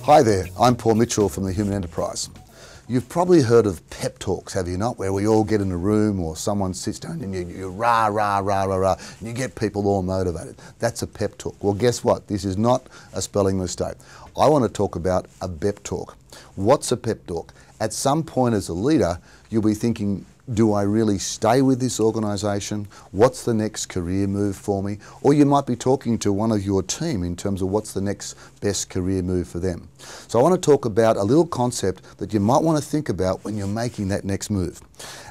Hi there, I'm Paul Mitchell from the Human Enterprise. You've probably heard of pep talks, have you not? Where we all get in a room or someone sits down and you rah, rah, rah, rah, rah, and you get people all motivated. That's a pep talk. Well, guess what? This is not a spelling mistake. I want to talk about a BEP talk. What's a pep talk? At some point as a leader, you'll be thinking, do I really stay with this organisation? What's the next career move for me? Or you might be talking to one of your team in terms of what's the next best career move for them. So I want to talk about a little concept that you might want to think about when you're making that next move.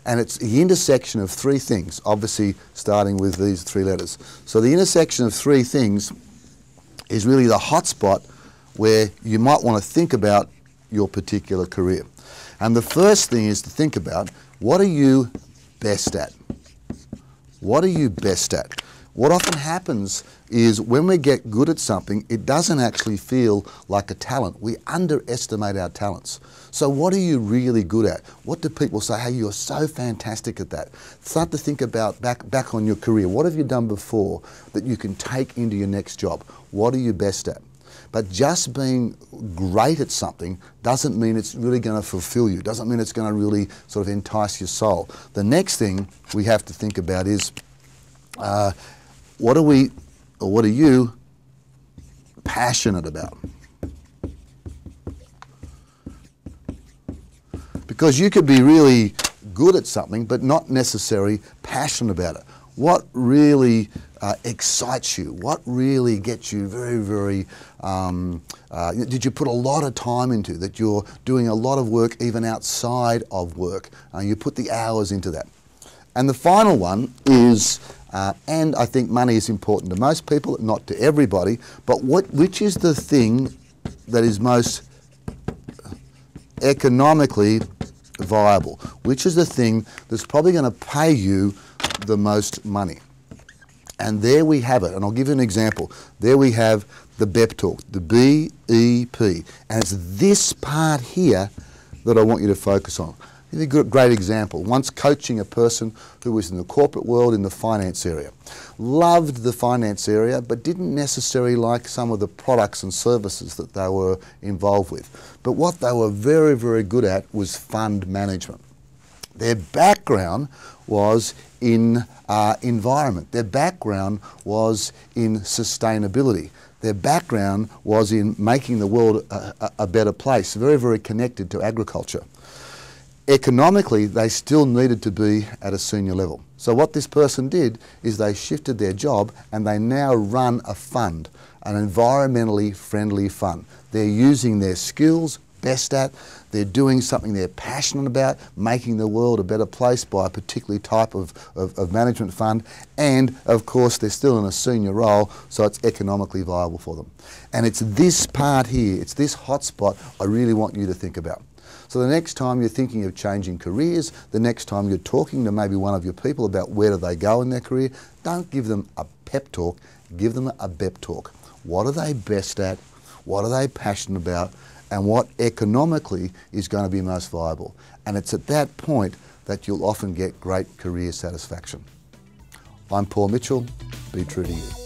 And it's the intersection of three things, obviously starting with these three letters. So the intersection of three things is really the hot spot where you might want to think about your particular career. And the first thing is to think about, what are you best at? What are you best at? What often happens is when we get good at something, it doesn't actually feel like a talent. We underestimate our talents. So what are you really good at? What do people say, hey, you're so fantastic at that? Start to think about back on your career. What have you done before that you can take into your next job? What are you best at? But just being great at something doesn't mean it's really going to fulfill you, doesn't mean it's going to really sort of entice your soul. The next thing we have to think about is, what are you passionate about? Because you could be really good at something, but not necessarily passionate about it. What really excites you? What really gets you very, very, did you put a lot of time into, that you're doing a lot of work even outside of work? You put the hours into that. And the final one is, and I think money is important to most people, not to everybody, but which is the thing that is most economically viable? Which is the thing that's probably going to pay you the most money? And there we have it, and I'll give you an example. There we have the BEP talk, the BEP, and it's this part here that I want you to focus on. Here's a great example. Once coaching a person who was in the corporate world in the finance area. Loved the finance area, but didn't necessarily like some of the products and services that they were involved with. But what they were very, very good at was fund management. Their background was in environment. Their background was in sustainability. Their background was in making the world a better place, very, very connected to agriculture. Economically, they still needed to be at a senior level. So what this person did is they shifted their job and they now run a fund, an environmentally friendly fund. They're using their skills, best at, they're doing something they're passionate about, making the world a better place by a particular type of management fund, and of course they're still in a senior role, so it's economically viable for them. And it's this part here, it's this hot spot I really want you to think about. So the next time you're thinking of changing careers, the next time you're talking to maybe one of your people about where do they go in their career, don't give them a pep talk, give them a BEP talk. What are they best at? What are they passionate about? And what economically is going to be most viable. And it's at that point that you'll often get great career satisfaction. I'm Paul Mitchell. Be true to you.